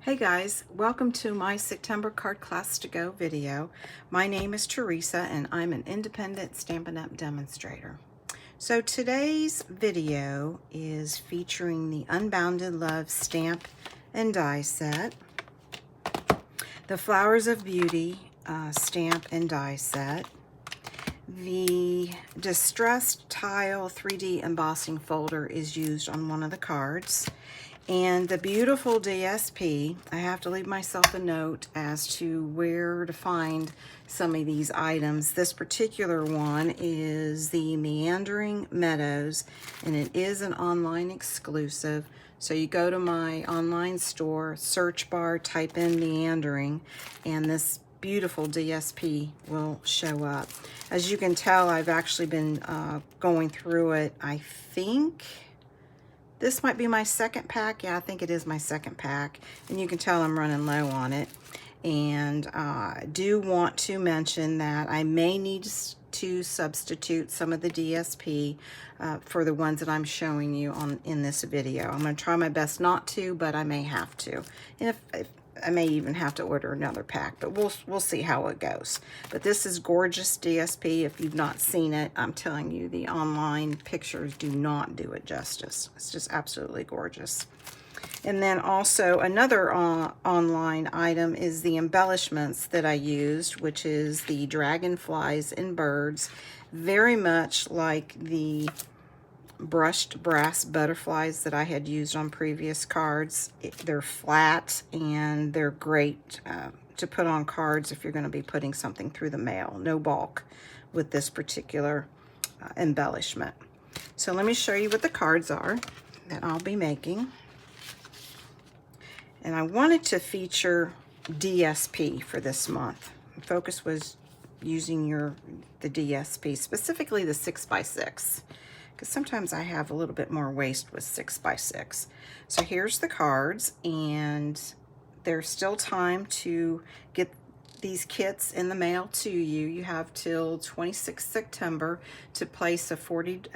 Hey guys, welcome to my September card class to go video. My name is Teresa and I'm an independent Stampin' Up demonstrator. So today's video is featuring the Unbounded Love Stamp and Die set, the Flowers of Beauty Stamp and Die set, the Distressed Tile 3D embossing folder is used on one of the cards. And the beautiful DSP, I have to leave myself a note as to where to find some of these items. This particular one is the Meandering Meadows, and it is an online exclusive. So you go to my online store, search bar, type in Meandering, and this beautiful DSP will show up. As you can tell, I've actually been going through it. I think this might be my second pack. Yeah, I think it is my second pack. And you can tell I'm running low on it. And I do want to mention that I may need to substitute some of the DSP for the ones that I'm showing you in this video. I'm going to try my best not to, but I may have to. And if I may even have to order another pack, but we'll see how it goes. But this is gorgeous DSP. If you've not seen it, I'm telling you, the online pictures do not do it justice. It's just absolutely gorgeous. And then also another online item is the embellishments that I used, which is the dragonflies and birds, very much like the brushed brass butterflies that I had used on previous cards. They're flat and they're great to put on cards if you're going to be putting something through the mail. No bulk with this particular embellishment. So let me show you what the cards are that I'll be making. And I wanted to feature DSP for this month. The focus was using the DSP, specifically the 6x6. Because sometimes I have a little bit more waste with 6x6. So here's the cards, and there's still time to get these kits in the mail to you. You have till 26th September to place a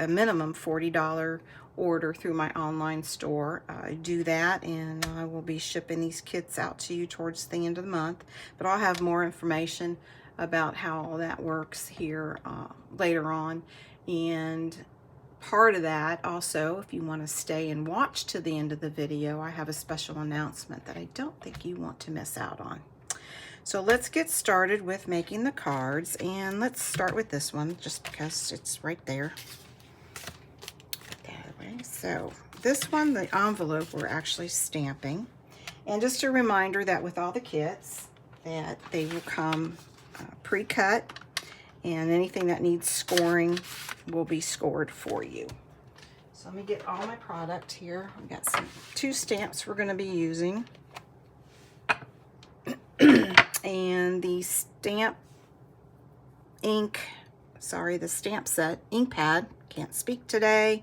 minimum $40 order through my online store. Do that, and I will be shipping these kits out to you towards the end of the month. But I'll have more information about how all that works here later on. And part of that also, if you want to stay and watch to the end of the video, I have a special announcement that I don't think you want to miss out on. So let's get started with making the cards, and let's start with this one just because it's right there. So this one, the envelope, we're actually stamping. And just a reminder that with all the kits that they will come pre-cut, and anything that needs scoring will be scored for you. So let me get all my product here. We've got two stamps we're going to be using. And the stamp set ink pad, can't speak today,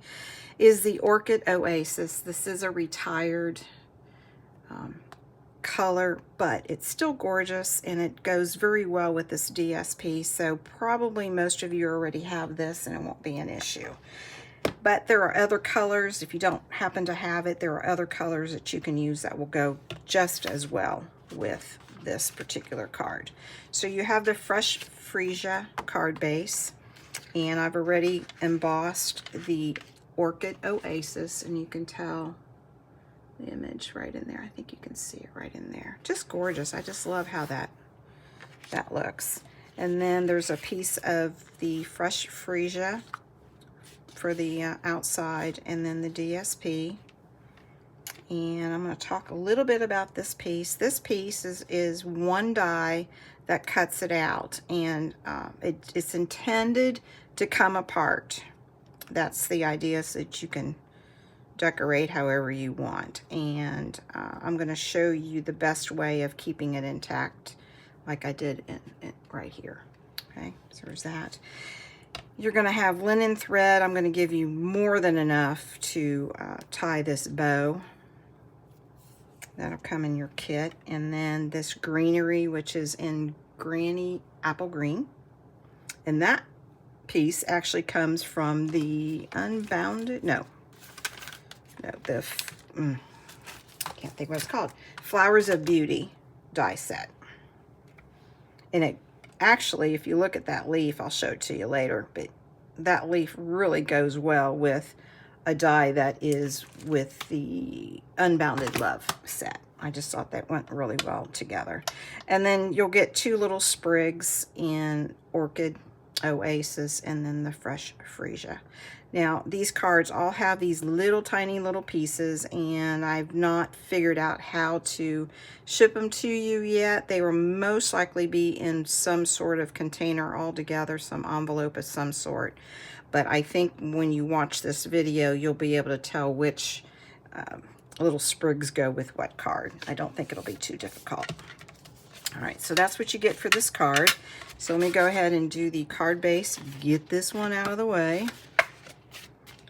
is the Orchid Oasis. This is a retired color, but it's still gorgeous, and it goes very well with this DSP. So probably most of you already have this and it won't be an issue. But there are other colors. If you don't happen to have it, there are other colors that you can use that will go just as well with this particular card. So you have the Fresh Freesia card base, and I've already embossed the Orchid Oasis, and you can tell the image right in there. I think you can see it right in there. Just gorgeous. I just love how that looks. And then there's a piece of the Fresh Freesia for the outside, and then the DSP. And I'm going to talk a little bit about this piece. This piece is one die that cuts it out, and it's intended to come apart. That's the idea, so that you can decorate however you want. And I'm going to show you the best way of keeping it intact, like I did right here. Okay, so there's that. You're going to have linen thread. I'm going to give you more than enough to tie this bow. That'll come in your kit. And then this greenery, which is in Granny Apple Green. And that piece actually comes from the Unbounded, can't can't think what it's called, Flowers of Beauty die set. And it actually, if you look at that leaf, I'll show it to you later, but that leaf really goes well with a die that is with the Unbounded Love set. I just thought that went really well together. And then you'll get 2 little sprigs in Orchid Oasis and then the Fresh Freesia. Now, these cards all have these little tiny little pieces, and I've not figured out how to ship them to you yet. They will most likely be in some sort of container all together, some envelope of some sort. But I think when you watch this video, you'll be able to tell which little sprigs go with what card. I don't think it'll be too difficult. All right, so that's what you get for this card. So let me go ahead and do the card base, get this one out of the way.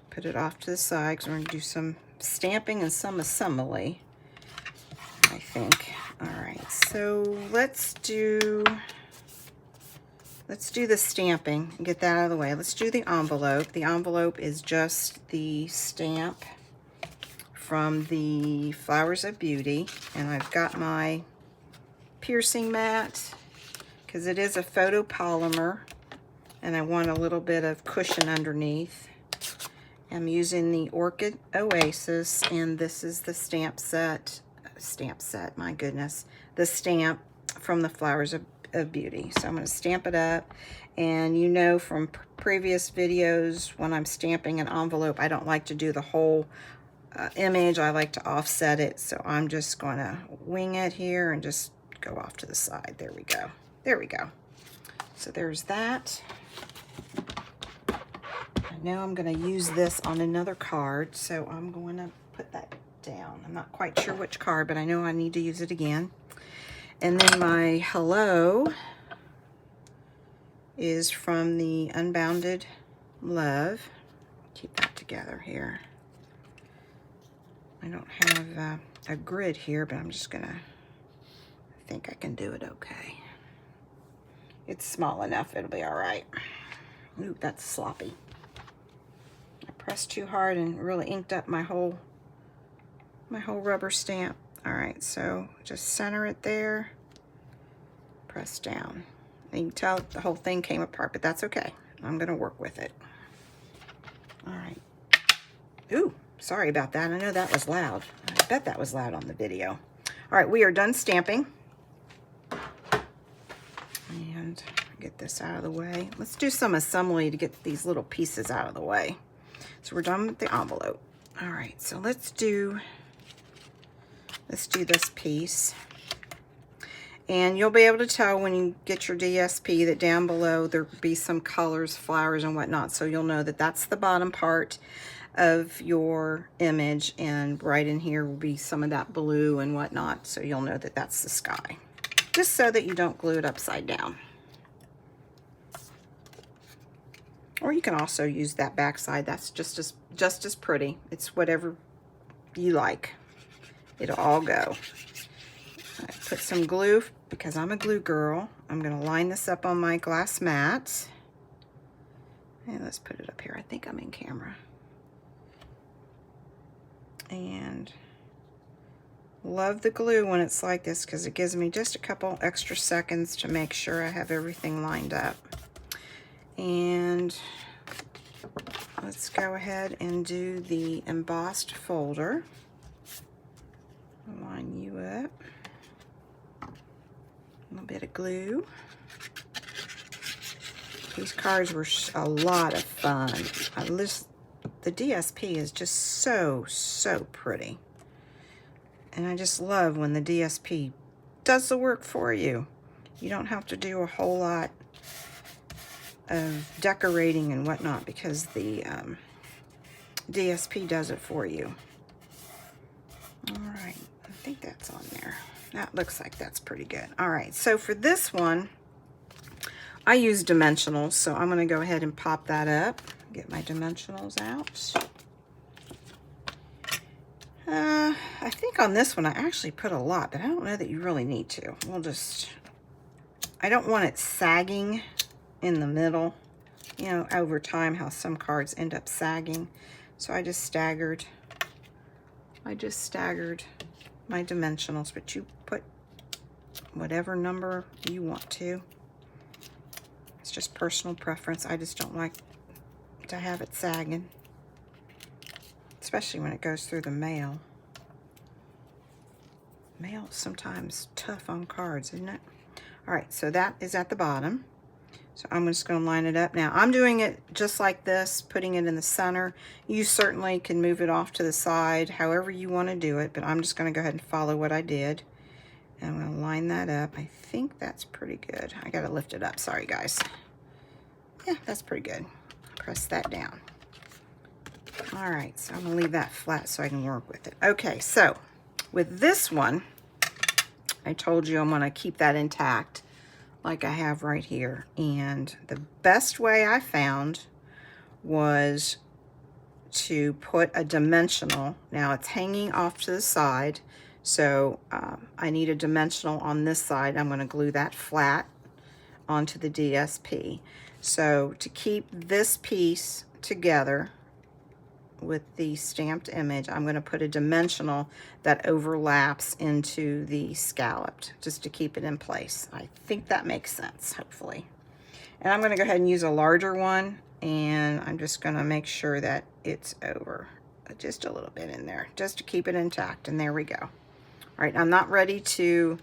Put it off to the side because we're going to do some stamping and some assembly, I think. All right, so let's do the stamping and get that out of the way. Let's do the envelope. The envelope is just the stamp from the Flowers of Beauty, and I've got my piercing mat because it is a photopolymer and I want a little bit of cushion underneath. I'm using the Orchid Oasis, and this is the stamp set, my goodness, the stamp from the Flowers of Beauty. So I'm going to stamp it up, and you know from previous videos, when I'm stamping an envelope, I don't like to do the whole image. I like to offset it, so I'm just going to wing it here and just go off to the side. There we go. There we go. So there's that. Now I'm going to use this on another card, so I'm going to put that down. I'm not quite sure which card, but I know I need to use it again. And then my hello is from the Unbounded Love. Keep that together here. I don't have a grid here, but I'm just going to, I think I can do it okay. It's small enough, it'll be all right. Ooh, that's sloppy. Pressed too hard and really inked up my whole rubber stamp. All right, so just center it there, press down. And you can tell the whole thing came apart, but that's okay. I'm gonna work with it. All right. Ooh, sorry about that. I know that was loud. I bet that was loud on the video. All right, we are done stamping. And get this out of the way. Let's do some assembly to get these little pieces out of the way. So we're done with the envelope. All right, so let's do this piece. And you'll be able to tell when you get your DSP that down below there'll be some colors, flowers, and whatnot. So you'll know that that's the bottom part of your image, and right in here will be some of that blue and whatnot. So you'll know that that's the sky. Just so that you don't glue it upside down. Or you can also use that back side. That's just as pretty. It's whatever you like. It'll all go. I put some glue because I'm a glue girl. I'm going to line this up on my glass mat. And let's put it up here. I think I'm in camera. And love the glue when it's like this because it gives me just a couple extra seconds to make sure I have everything lined up. And let's go ahead and do the embossed folder. Line you up. A little bit of glue. These cards were a lot of fun. The DSP is just so pretty. And I just love when the DSP does the work for you. You don't have to do a whole lot of decorating and whatnot because the DSP does it for you. All right, I think that's on there. That looks like that's pretty good. All right, so for this one, I use dimensionals, so I'm going to go ahead and pop that up. Get my dimensionals out. I think on this one I actually put a lot, but I don't know that you really need to. We'll just, I don't want it sagging in the middle, you know, over time how some cards end up sagging. So I just staggered my dimensionals, but you put whatever number you want to. It's just personal preference. I just don't like to have it sagging, especially when it goes through the mail. Mail is sometimes tough on cards, isn't it? All right, so that is at the bottom. So I'm just going to line it up. Now I'm doing it just like this, putting it in the center. You certainly can move it off to the side, however you want to do it, but I'm just going to go ahead and follow what I did. And I'm going to line that up. I think that's pretty good. I got to lift it up. Sorry, guys. Yeah, that's pretty good. Press that down. All right, so I'm going to leave that flat so I can work with it. Okay, so with this one, I told you I'm going to keep that intact like I have right here. And the best way I found was to put a dimensional. Now it's hanging off to the side, so I need a dimensional on this side. I'm going to glue that flat onto the DSP. So to keep this piece together with the stamped image, I'm going to put a dimensional that overlaps into the scalloped, just to keep it in place. I think that makes sense, hopefully. And I'm going to go ahead and use a larger one, and I'm just going to make sure that it's over just a little bit in there, just to keep it intact. And there we go. All right, I'm not ready to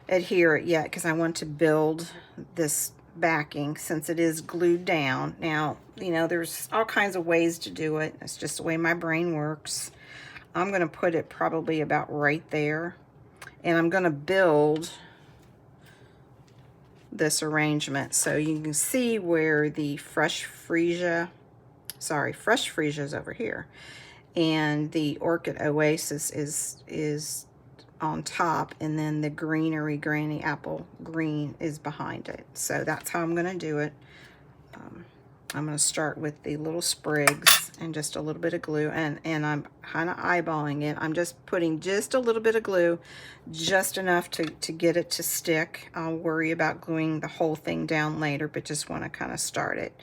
adhere it yet because I want to build this backing since it is glued down. Now, you know, there's all kinds of ways to do it. It's just the way my brain works. I'm going to put it probably about right there, and I'm going to build this arrangement so you can see where the fresh freesia is over here, and the Orchid Oasis is on top, and then the greenery Granny Apple Green is behind it. So that's how I'm going to do it. I'm going to start with the little sprigs and just a little bit of glue, and I'm kind of eyeballing it. I'm just putting just a little bit of glue, just enough to get it to stick. I'll worry about gluing the whole thing down later, but just want to kind of start it.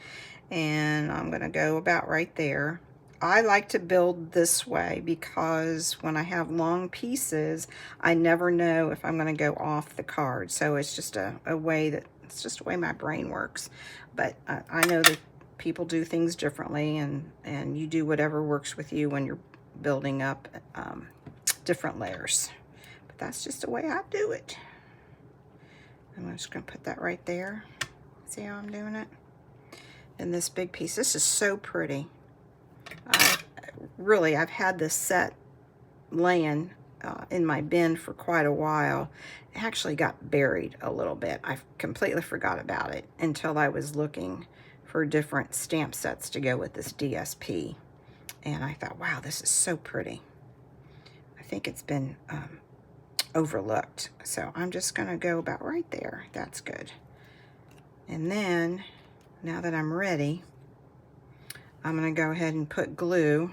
And I'm going to go about right there. I like to build this way because when I have long pieces, I never know if I'm going to go off the card. So it's just a way that, it's just the way my brain works. But I know that people do things differently, and you do whatever works with you when you're building up different layers. But that's just the way I do it. I'm just going to put that right there. See how I'm doing it? And this big piece, this is so pretty. I've had this set laying in my bin for quite a while. It actually got buried a little bit. I completely forgot about it until I was looking for different stamp sets to go with this DSP. And I thought, wow, this is so pretty. I think it's been overlooked. So I'm just going to go about right there. That's good. And then, now that I'm ready, I'm going to go ahead and put glue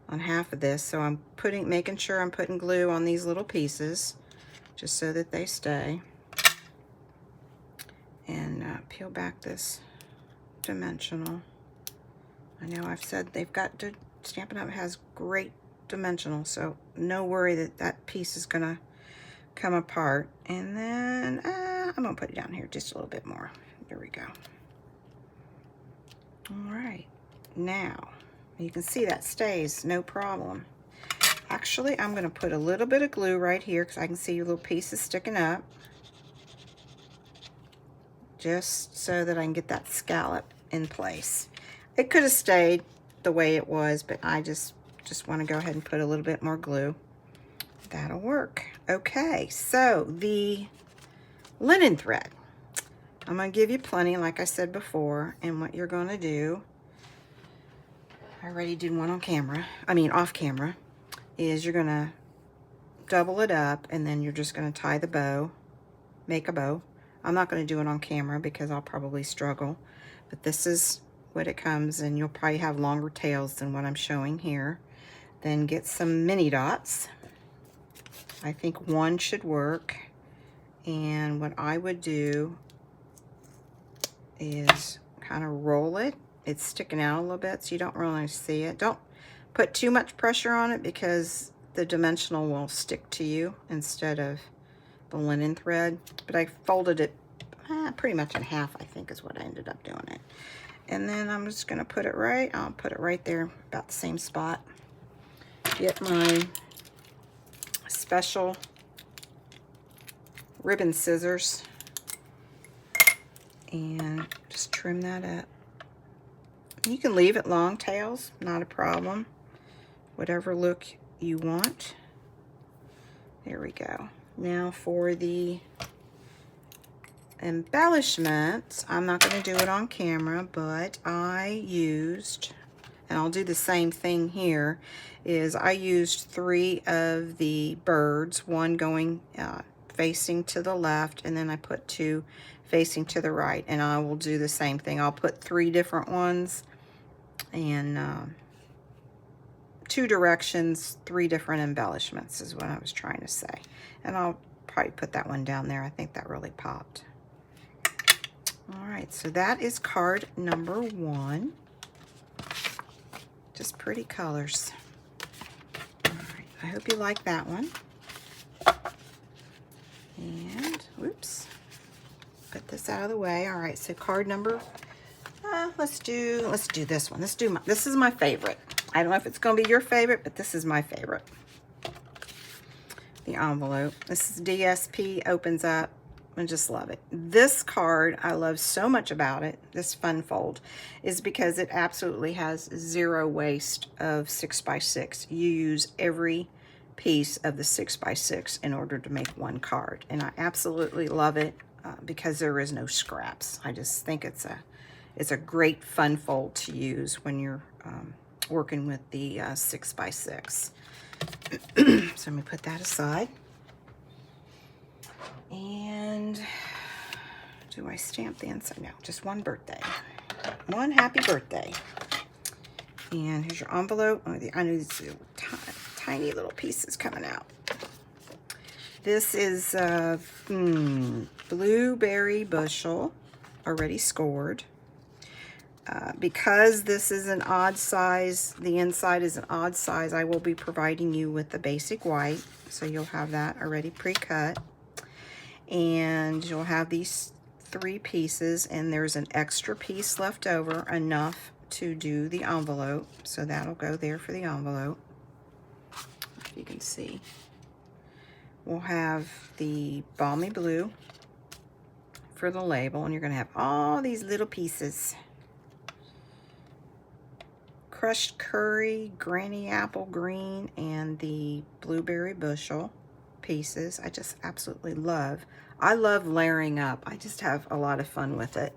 on half of this. So I'm making sure I'm putting glue on these little pieces just so that they stay. And peel back this dimensional. I know I've said they've got to, Stampin' Up! Has great dimensional, so no worry that that piece is going to come apart. And then I'm going to put it down here just a little bit more. There we go. All right. Now, you can see that stays, no problem. Actually, I'm going to put a little bit of glue right here because I can see your little pieces sticking up. Just so that I can get that scallop in place. It could have stayed the way it was, but I just want to go ahead and put a little bit more glue. That'll work. Okay, so the linen thread. I'm going to give you plenty, like I said before, and what you're going to do, I already did one on camera, off camera, is you're going to double it up, and then you're just going to tie the bow, make a bow. I'm not going to do it on camera because I'll probably struggle, but this is what it comes, and you'll probably have longer tails than what I'm showing here. Then get some mini dots. I think one should work, and what I would do is kind of roll it. It's sticking out a little bit, so you don't really see it. Don't put too much pressure on it because the dimensional will stick to you instead of the linen thread. But I folded it pretty much in half, I think is what I ended up doing it. And then I'm just gonna put it right, I'll put it right there, about the same spot. Get my special ribbon scissors and just trim that up. You can leave it long tails, not a problem. Whatever look you want. There we go. Now for the embellishments, I'm not going to do it on camera, but I used, and I'll do the same thing here, is I used 3 of the birds, one going facing to the left, and then I put 2 facing to the right, and I will do the same thing. I'll put 3 different ones, and 2 directions, 3 different embellishments is what I was trying to say. And I'll probably put that one down there. I think that really popped. All right, so that is card number 1. Just pretty colors. All right, I hope you like that one. And, whoops, put this out of the way. All right, so card number, let's do this one. This is my favorite. I don't know if it's gonna be your favorite, but this is my favorite. The envelope. This is DSP, opens up. I just love it. This card, I love so much about it, this fun fold, is because it absolutely has 0 waste of 6x6. You use every piece of the 6x6 in order to make one card. And I absolutely love it because there is no scraps. I just think it's a great fun fold to use when you're working with the 6x6. So let me put that aside. And do I stamp the inside? No, just one birthday. One happy birthday. And here's your envelope. Oh, I know these little tiny little pieces coming out. This is blueberry bushel, already scored. Because this is an odd size, the inside is an odd size, I will be providing you with the basic white. So you'll have that already pre-cut. And you'll have these 3 pieces, and there's an extra piece left over, enough to do the envelope. So that'll go there for the envelope. If you can see. We'll have the balmy blue for the label, and you're going to have all these little pieces. Crushed curry, granny apple green, and the blueberry bushel pieces. I just absolutely love. I love layering up. I just have a lot of fun with it.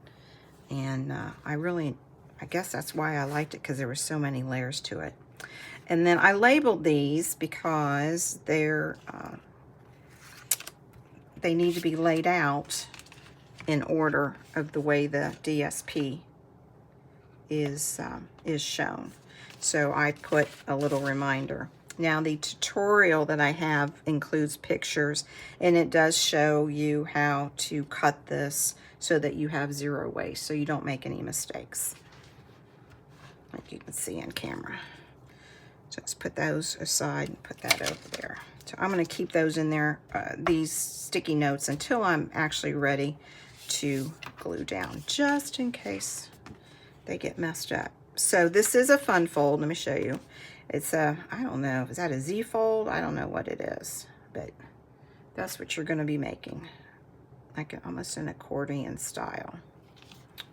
And I guess that's why I liked it, because there were so many layers to it. And then I labeled these because they need to be laid out in order of the way the DSP is shown. So I put a little reminder. Now the tutorial that I have includes pictures, and it does show you how to cut this so that you have 0 waste, so you don't make any mistakes, like you can see on camera. Just put those aside and put that over there. So I'm going to keep those in there, these sticky notes, until I'm actually ready to glue down, just in case they get messed up. So this is a fun fold. Let me show you. It's a, I don't know, is that a Z fold? I don't know what it is, but that's what you're going to be making, like almost an accordion style.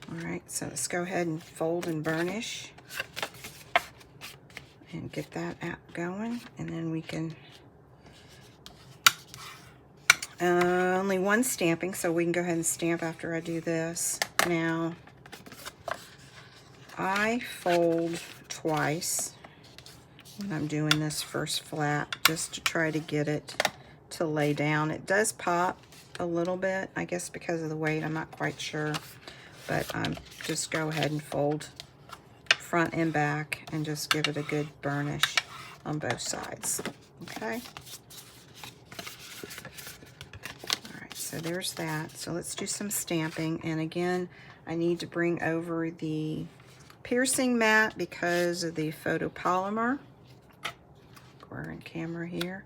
All right, so let's go ahead and fold and burnish and get that out going, and then we can, only one stamping, so we can go ahead and stamp after I do this. Now, I fold twice when I'm doing this first flap, just to try to get it to lay down. It does pop a little bit, I guess because of the weight, I'm not quite sure, but just go ahead and fold front and back and just give it a good burnish on both sides. Okay. All right, so there's that. So let's do some stamping, and again, I need to bring over the piercing mat because of the photopolymer. Of we're in camera here.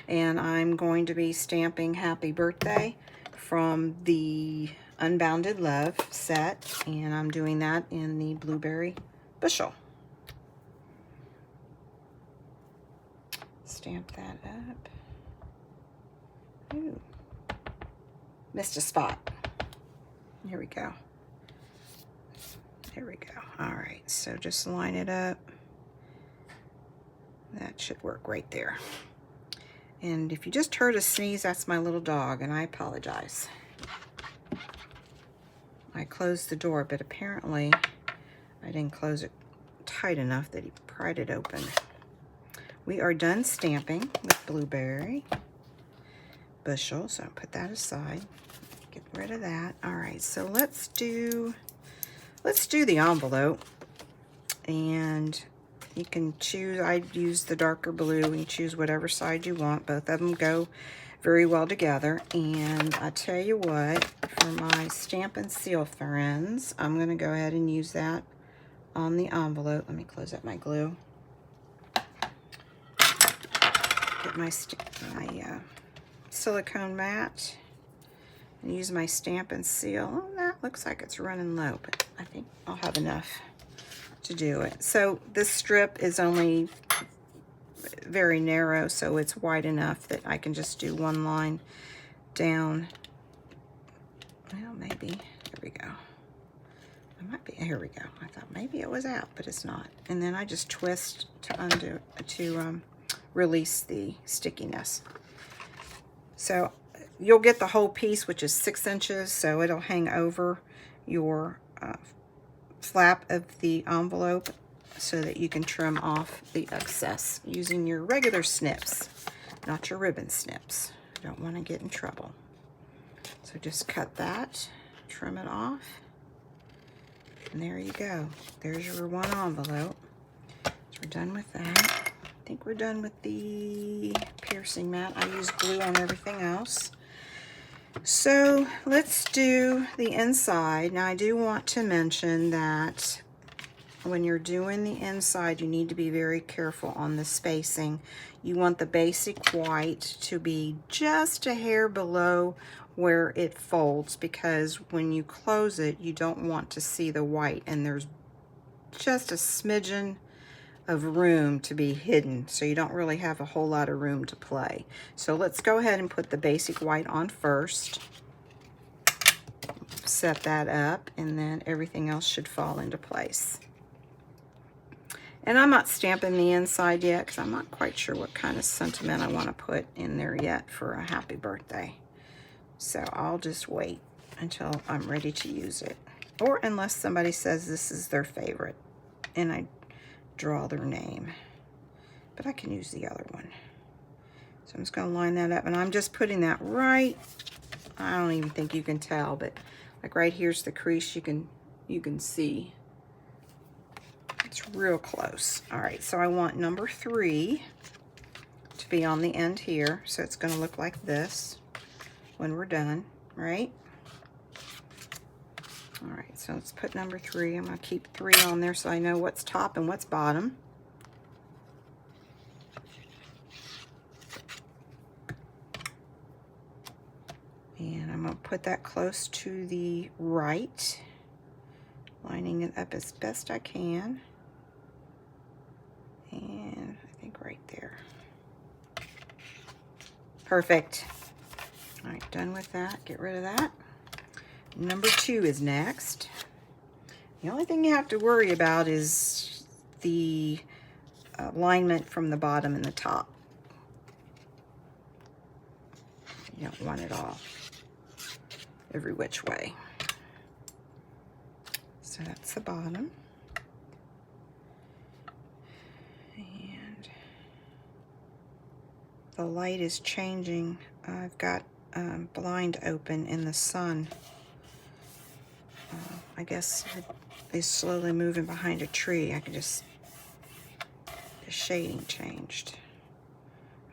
And I'm going to be stamping Happy Birthday from the Unbounded Love set, and I'm doing that in the Blueberry Bushel. Stamp that up. Ooh, missed a spot. Here we go. There we go. All right, so just line it up. That should work right there. And if you just heard a sneeze, that's my little dog, and I apologize. I closed the door, but apparently I didn't close it tight enough that he pried it open. We are done stamping with Blueberry Bushel, so I'll put that aside. Get rid of that. All right, so let's do the envelope, and you can choose. I use the darker blue, and you choose whatever side you want. Both of them go very well together. And I tell you what, for my stamp and seal friends, I'm going to go ahead and use that on the envelope. Let me close up my glue. Get my silicone mat and use my stamp and seal. Oh, that looks like it's running low, but I think I'll have enough to do it. So this strip is only very narrow, so it's wide enough that I can just do one line down. Well, maybe, here we go. It might be, here we go. I thought maybe it was out, but it's not. And then I just twist to release the stickiness. So you'll get the whole piece, which is 6 inches, so it'll hang over your flap of the envelope so that you can trim off the excess using your regular snips, not your ribbon snips. You don't want to get in trouble. So just cut that, trim it off, and there you go. There's your one envelope. So we're done with that. I think we're done with the piercing mat. I use glue on everything else. So let's do the inside. Now I do want to mention that when you're doing the inside, you need to be very careful on the spacing. You want the basic white to be just a hair below where it folds, because when you close it, you don't want to see the white, and there's just a smidgen of room to be hidden, so you don't really have a whole lot of room to play. So let's go ahead and put the basic white on first. Set that up, and then everything else should fall into place. And I'm not stamping the inside yet because I'm not quite sure what kind of sentiment I want to put in there yet for a happy birthday. So I'll just wait until I'm ready to use it. Or unless somebody says this is their favorite and I draw their name. But I can use the other one. So I'm just going to line that up, and I'm just putting that right, I don't even think you can tell, but like right here's the crease. You can see it's real close. All right, so I want number 3 to be on the end here, so it's going to look like this when we're done, right? All right, so let's put number 3. I'm going to keep 3 on there so I know what's top and what's bottom. And I'm going to put that close to the right, lining it up as best I can. And I think right there. Perfect. All right, done with that. Get rid of that. Number 2 is next. The only thing you have to worry about is the alignment from the bottom and the top. You don't want it all every which way. So that's the bottom. And the light is changing. I've got blind open in the sun. I guess it is slowly moving behind a tree. I can just, the shading changed.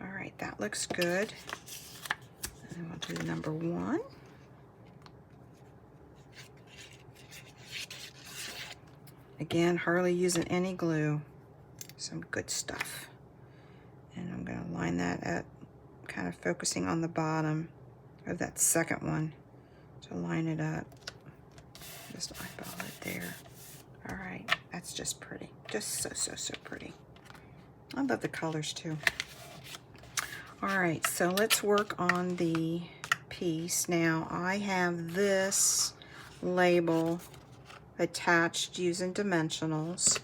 All right, that looks good. And then we'll do number 1. Again, hardly using any glue. Some good stuff. And I'm going to line that up, kind of focusing on the bottom of that second one to line it up. Just eyeball it there. All right, that's just pretty. Just so pretty. I love the colors too. All right, so let's work on the piece. Now I have this label attached using dimensionals,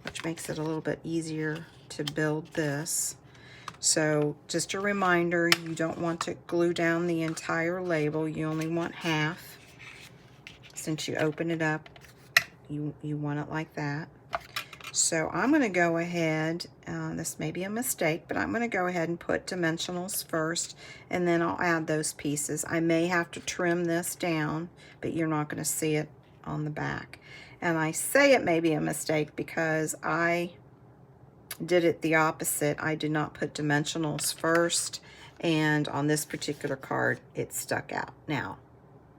which makes it a little bit easier to build this. So just a reminder, you don't want to glue down the entire label. You only want half. Since you open it up, you want it like that. So I'm going to go ahead, this may be a mistake, but I'm going to go ahead and put dimensionals first, and then I'll add those pieces. I may have to trim this down, but you're not going to see it on the back. And I say it may be a mistake because I did it the opposite. I did not put dimensionals first, and on this particular card, it stuck out. Now,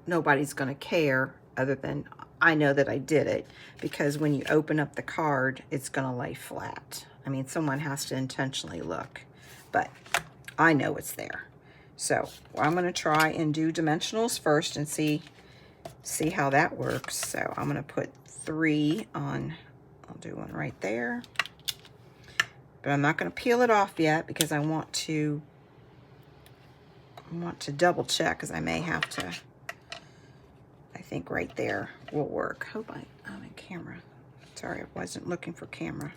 nobody's going to care other than I know that I did it, because when you open up the card, it's going to lay flat. I mean, someone has to intentionally look, but I know it's there. So I'm going to try and do dimensionals first and see how that works. So I'm going to put 3 on. I'll do one right there, but I'm not going to peel it off yet because I want to double check, because I may have to. I think right there will work. Hope I'm in camera. Sorry, I wasn't looking for camera.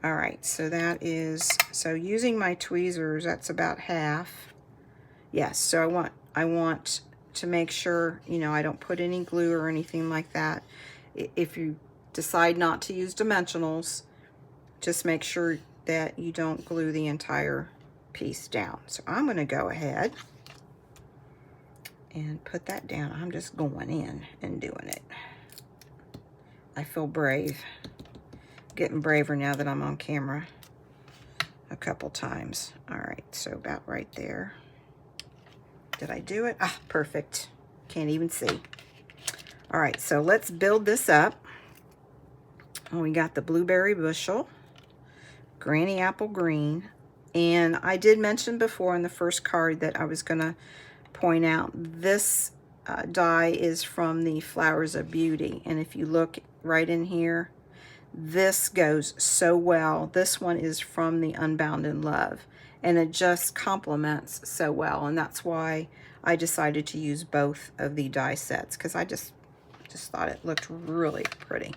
All right, so that is, so using my tweezers, that's about half. Yes, so I want to make sure, you know, I don't put any glue or anything like that. If you decide not to use dimensionals, just make sure that you don't glue the entire piece down. So I'm going to go ahead and put that down. I'm just going in and doing it. I feel brave. Getting braver now that I'm on camera a couple times. All right, so about right there. Did I do it? Ah, perfect. Can't even see. All right, so let's build this up. And we got the blueberry bushel, granny apple green, and I did mention before in the first card that I was gonna point out this die is from the Flowers of Beauty, and if you look right in here, this goes so well. This one is from the Unbounded Love, and it just complements so well, and that's why I decided to use both of the die sets, because I just thought it looked really pretty.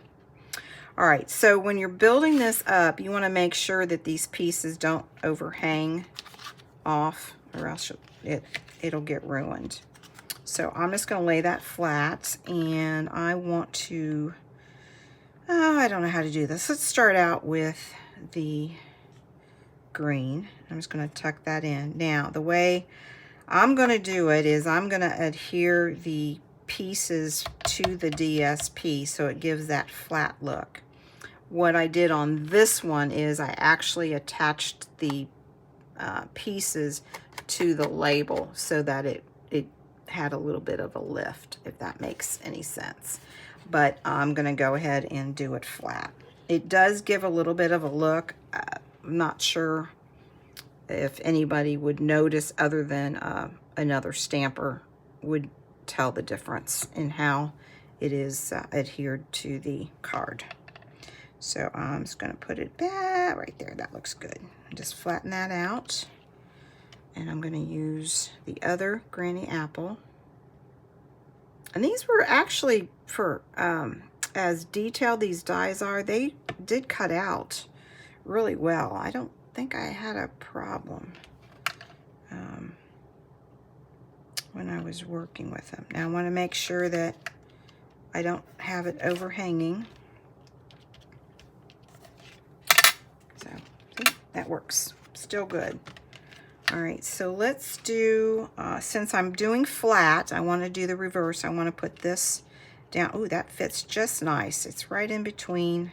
All right, so when you're building this up, you want to make sure that these pieces don't overhang off, or else it'll get ruined. So I'm just going to lay that flat, and I want to, I don't know how to do this. Let's start out with the green. I'm just going to tuck that in. Now, the way I'm going to do it is I'm going to adhere the pieces to the DSP so it gives that flat look. What I did on this one is I actually attached the pieces to the label so that it had a little bit of a lift, if that makes any sense. But I'm going to go ahead and do it flat. It does give a little bit of a look. I'm not sure if anybody would notice other than another stamper would tell the difference in how it is adhered to the card. So I'm just going to put it back right there. That looks good. Just flatten that out. And I'm going to use the other granny apple. And these were actually, for as detailed these dies are, they did cut out really well. I don't think I had a problem when I was working with them. Now I want to make sure that I don't have it overhanging. So see, that works. Still good. All right, so let's do, since I'm doing flat, I want to do the reverse. I want to put this down. Oh, that fits just nice. It's right in between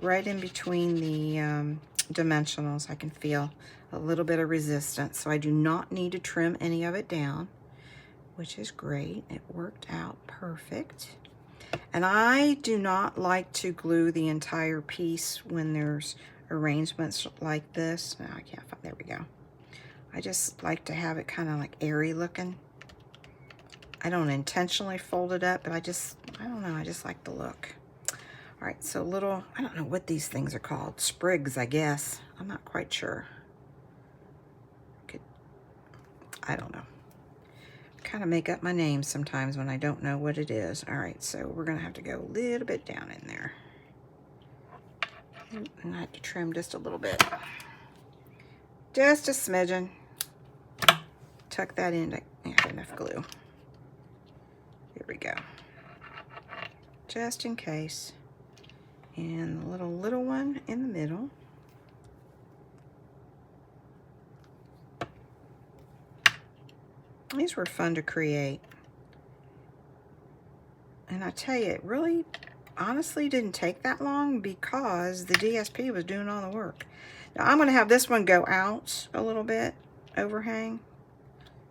the dimensionals. I can feel a little bit of resistance, so I do not need to trim any of it down, which is great. It worked out perfect. And I do not like to glue the entire piece when there's arrangements like this. No, I can't find, there we go. I just like to have it kind of like airy looking. I don't intentionally fold it up, but I don't know, I just like the look. All right, so little, I don't know what these things are called. Sprigs, I guess. I'm not quite sure. I don't know. Kind of make up my name sometimes when I don't know what it is. All right, so we're gonna have to go a little bit down in there. And I have to trim just a little bit. Just a smidgen. Tuck that in. I have enough glue. Here we go. Just in case. And the little one in the middle. These were fun to create. And I tell you, it really, honestly didn't take that long because the DSP was doing all the work. Now I'm gonna have this one go out a little bit, overhang,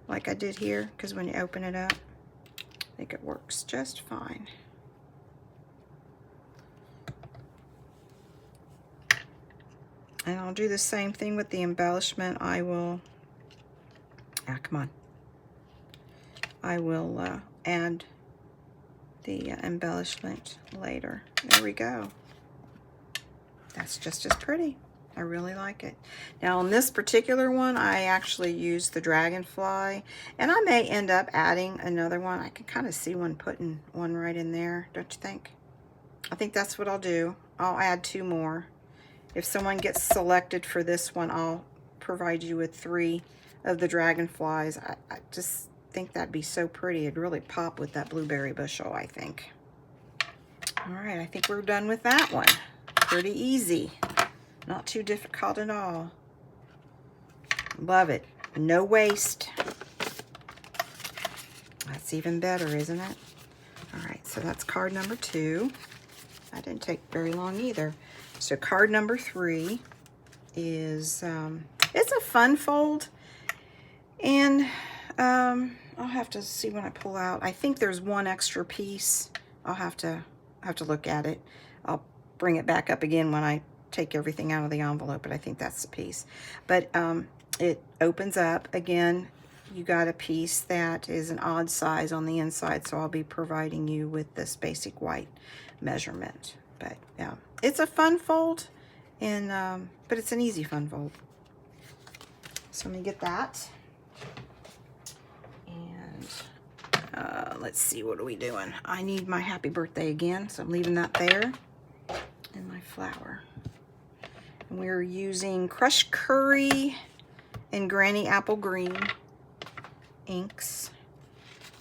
like I did here, because when you open it up, I think it works just fine. And I'll do the same thing with the embellishment. I will, come on. I will add the embellishment later. There we go. That's just as pretty. I really like it. Now on this particular one, I actually used the dragonfly, and I may end up adding another one. I can kind of see putting one right in there, don't you think? I think that's what I'll do. I'll add 2 more. If someone gets selected for this one, I'll provide you with 3 of the dragonflies. I just think that'd be so pretty. It'd really pop with that blueberry bushel, I think. All right, I think we're done with that one. Pretty easy. Not too difficult at all. Love it. No waste. That's even better, isn't it? All right, so that's card number 2. That didn't take very long either. So card number 3 is, it's a fun fold. And I'll have to see when I pull out. I think there's 1 extra piece. I'll have to look at it. I'll bring it back up again when I take everything out of the envelope, but I think that's the piece. But it opens up. Again, you got a piece that is an odd size on the inside, so I'll be providing you with this basic white measurement. But yeah, it's a fun fold, and but it's an easy fun fold. So let me get that. And let's see, what are we doing? I need my happy birthday again, so I'm leaving that there. And my flower. And we're using crushed curry and granny apple green inks.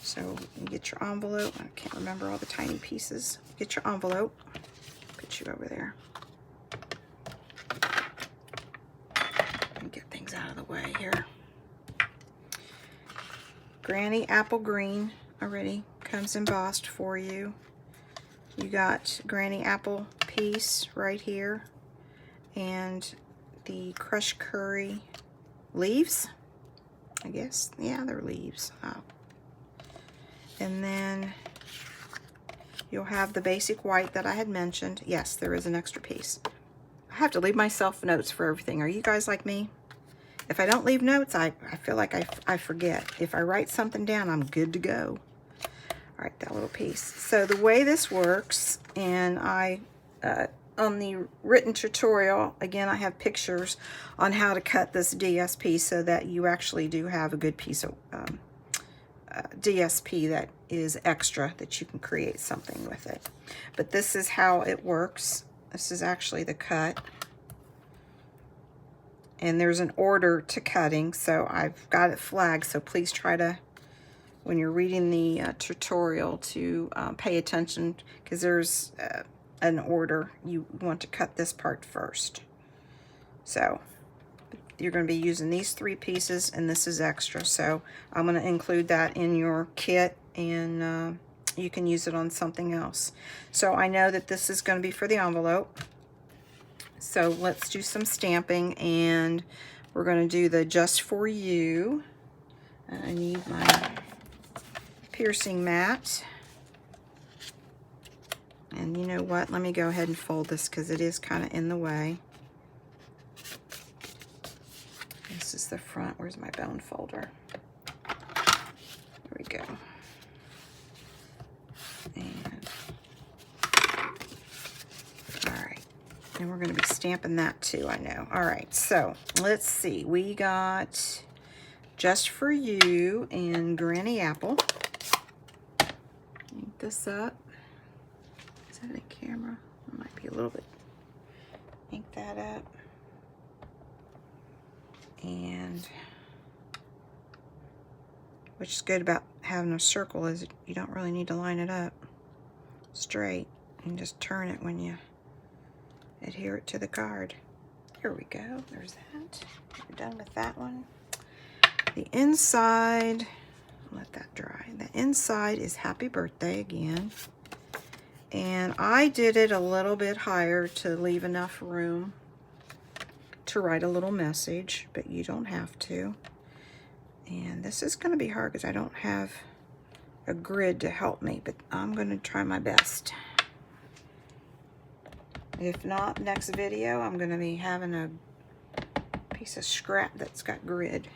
So you get your envelope. I can't remember all the tiny pieces. Get your envelope. Put you over there. And get things out of the way here. Granny apple green already comes embossed for you. You got granny apple piece right here, and the crushed curry leaves, I guess. Yeah, they're leaves. Oh. And then you'll have the basic white that I had mentioned. Yes, there is an extra piece. I have to leave myself notes for everything. Are you guys like me? If I don't leave notes, I feel like I forget. If I write something down, I'm good to go. All right, that little piece. So the way this works, and on the written tutorial, again, I have pictures on how to cut this DSP so that you actually do have a good piece of DSP that is extra, that you can create something with it. But this is how it works. This is actually the cut. And there's an order to cutting, so I've got it flagged, so please try to, when you're reading the tutorial, to pay attention, because there's an order. You want to cut this part first. So you're going to be using these 3 pieces, and this is extra, so I'm going to include that in your kit, and you can use it on something else. So I know that this is going to be for the envelope. So let's do some stamping, and we're going to do the Just For You. I need my piercing mat. And you know what? Let me go ahead and fold this because it is kind of in the way. is the front. Where's my bone folder? There we go. And all right, and we're going to be stamping that too, I know. All right, so let's see. We got Just For You and Granny Apple. Ink this up. Is that a camera? It might be a little bit. Ink that up. And which is good about having a circle is you don't really need to line it up straight. You can just turn it when you adhere it to the card. Here we go. There's that. We're done with that one. The inside, let that dry. The inside is Happy Birthday again. And I did it a little bit higher to leave enough room to write a little message, but you don't have to. And this is going to be hard because I don't have a grid to help me, but I'm going to try my best. If not, next video, I'm going to be having a piece of scrap that's got grid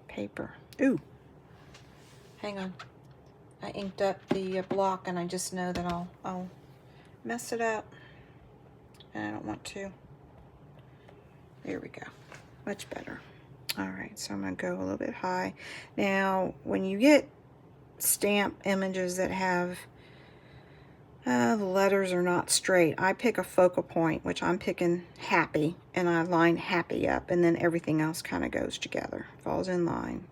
paper. Ooh, hang on. I inked up the block, and I just know that I'll mess it up, and I don't want to. There we go. Much better. All right, so I'm going to go a little bit high. Now, when you get stamp images that have the letters are not straight, I pick a focal point, which I'm picking Happy, and I line Happy up, and then everything else kind of goes together, falls in line.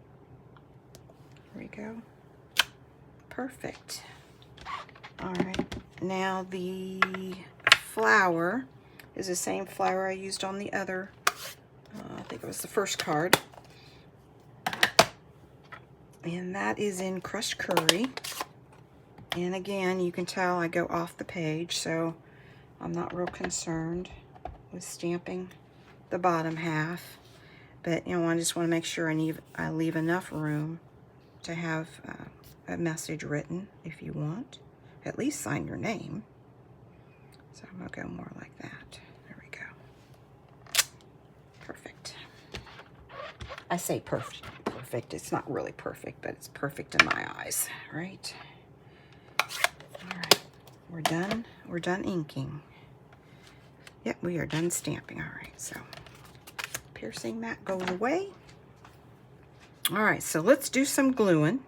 There we go. Perfect. All right, now the flower is the same flower I used on the other, I think it was the first card. And that is in Crushed Curry. And again, you can tell I go off the page, so I'm not real concerned with stamping the bottom half. But, you know, I just want to make sure I leave enough room to have a message written if you want. At least sign your name. So I'm going to go more like that. There we go. Perfect. I say perfect. It's not really perfect, but it's perfect in my eyes, right? All right, we're done. We're done inking. Yep, we are done stamping. All right, so piercing that goes away. All right, so let's do some gluing.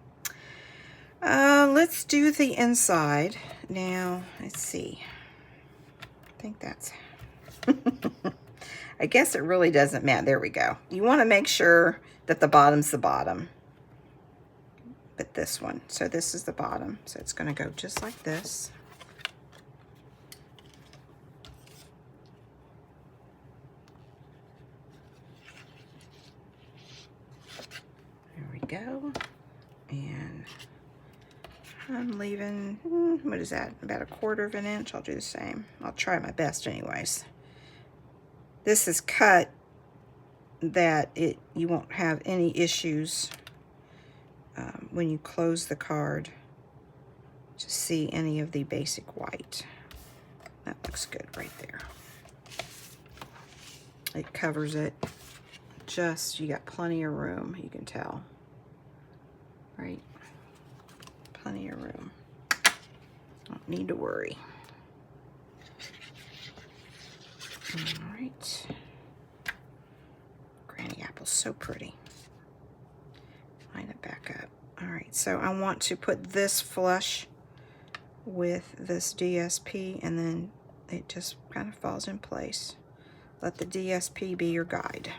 Let's do the inside. Now, let's see. I think that's... I guess it really doesn't matter. There we go. You want to make sure that the bottom's the bottom. But this one. So this is the bottom. So it's going to go just like this. There we go. And I'm leaving, what is that? About 1/4 of an inch. I'll do the same. I'll try my best anyways. This is cut that you won't have any issues when you close the card to see any of the basic white. That looks good right there. It covers it. Just, you got plenty of room, you can tell. Right? Plenty of room. Don't need to worry. All right. Granny Apple's so pretty. Line it back up. All right, so I want to put this flush with this DSP, and then it just kind of falls in place. Let the DSP be your guide.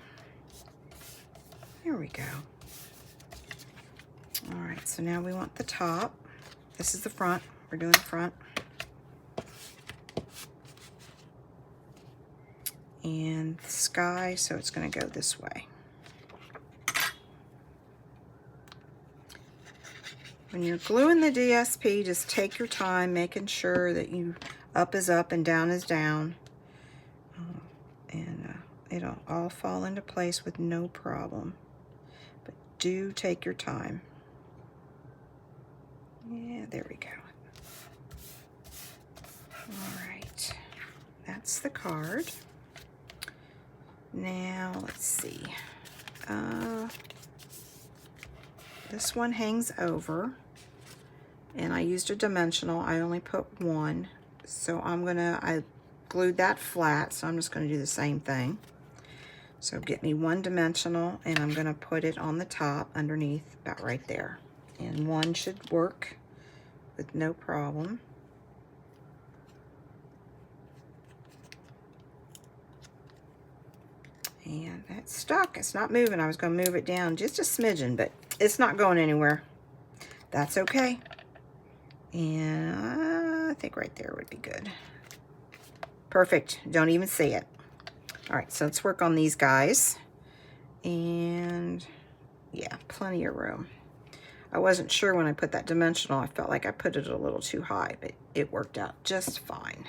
There we go. All right, so now we want the top. This is the front. We're doing the front. And the sky, so it's going to go this way. When you're gluing the DSP, just take your time, making sure that up is up and down is down. And it'll all fall into place with no problem. But do take your time. Yeah, there we go. All right, that's the card. Now, let's see. this one hangs over, and I used a dimensional. I only put one, so I glued that flat, so I'm just gonna do the same thing. So get me one dimensional, and I'm gonna put it on the top underneath, about right there. And one should work with no problem. And that's stuck. It's not moving. I was going to move it down just a smidgen, but it's not going anywhere. That's okay. And I think right there would be good. Perfect. Don't even see it. All right, so let's work on these guys. And yeah, plenty of room. I wasn't sure when I put that dimensional. I felt like I put it a little too high, but it worked out just fine.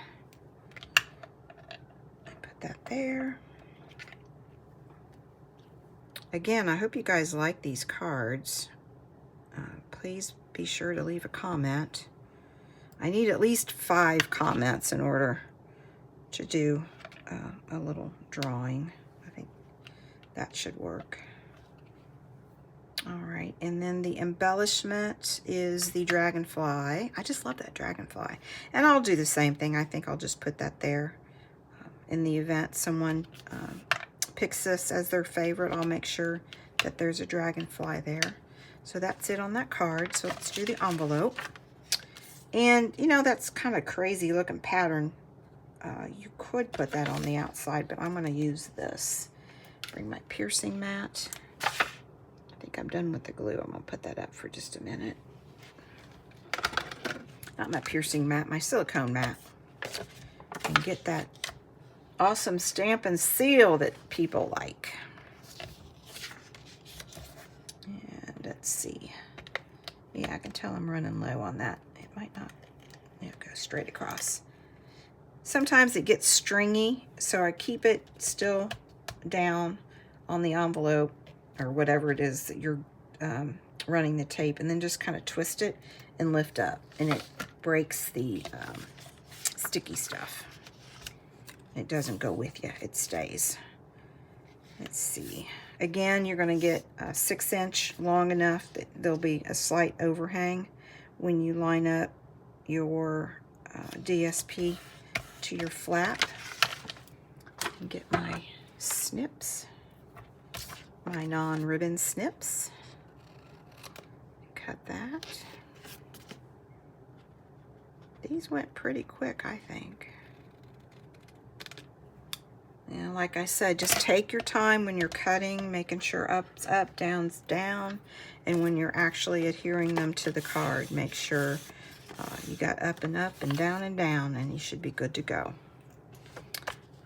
Put that there. Again, I hope you guys like these cards. Please be sure to leave a comment. I need at least 5 comments in order to do a little drawing. I think that should work. All right, and then the embellishment is the dragonfly. I just love that dragonfly. And I'll do the same thing. I think I'll just put that there. In the event someone picks this as their favorite, I'll make sure that there's a dragonfly there. So that's it on that card. So let's do the envelope. And you know, that's kind of crazy looking pattern. You could put that on the outside, but I'm going to use this. Bring my piercing mat. I think I'm done with the glue. I'm going to put that up for just a minute. Not my piercing mat, my silicone mat. And get that awesome stamp and seal that people like. And let's see. Yeah, I can tell I'm running low on that. It might not. Yeah, go straight across. Sometimes it gets stringy, so I keep it still down on the envelope or whatever it is that you're running the tape, and then just kind of twist it and lift up, and it breaks the sticky stuff. It doesn't go with you, it stays. Let's see. Again, you're going to get a 6-inch long enough that there'll be a slight overhang when you line up your DSP to your flap. And get my snips, my non-ribbon snips. Cut that. These went pretty quick, I think. And like I said, just take your time when you're cutting, making sure up's up, down's down, and when you're actually adhering them to the card, make sure you got up and down, and you should be good to go.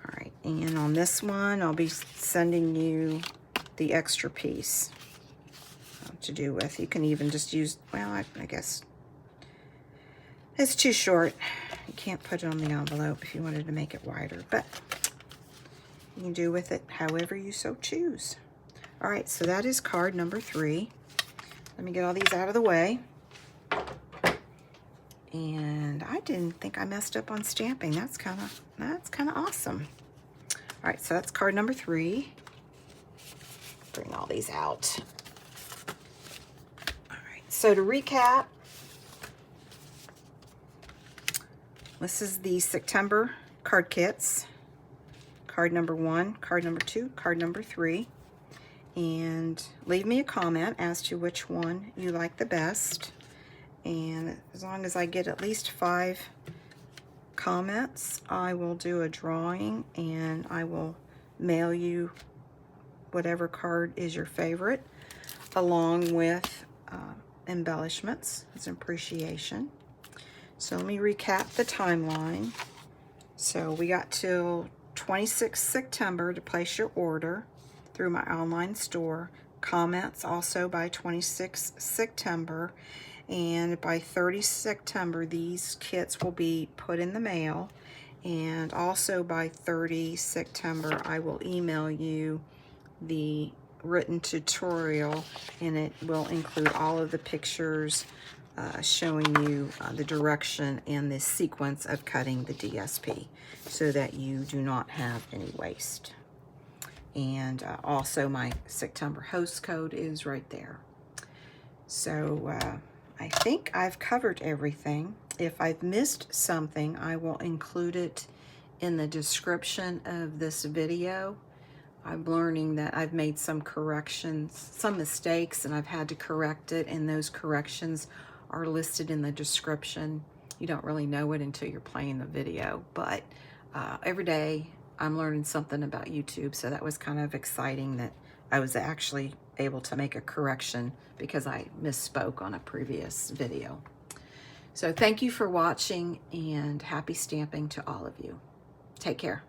All right, and on this one, I'll be sending you the extra piece to do with. You can even just use, well, I guess it's too short. You can't put it on the envelope if you wanted to make it wider, but you can do with it however you so choose. All right, so that is card number 3. Let me get all these out of the way. And I didn't think I messed up on stamping. That's kind of awesome. All right, so that's card number 3. Bring all these out. All right, so to recap, this is the September card kits. Card number 1, card number 2, card number 3. And leave me a comment as to which one you like the best. And as long as I get at least 5 comments, I will do a drawing and I will mail you whatever card is your favorite, along with embellishments as an appreciation. So let me recap the timeline. So we got till 26th September to place your order through my online store. Comments also by 26th September. And by 30 September, these kits will be put in the mail. And also by 30 September, I will email you the written tutorial, and it will include all of the pictures showing you the direction and the sequence of cutting the DSP so that you do not have any waste. And also my September host code is right there. So I think I've covered everything. If I've missed something, I will include it in the description of this video. I'm learning that I've made some corrections, some mistakes, and I've had to correct it, and those corrections are listed in the description. You don't really know it until you're playing the video, but every day I'm learning something about YouTube, so that was kind of exciting that I was actually able to make a correction because I misspoke on a previous video. So thank you for watching, and happy stamping to all of you. Take care.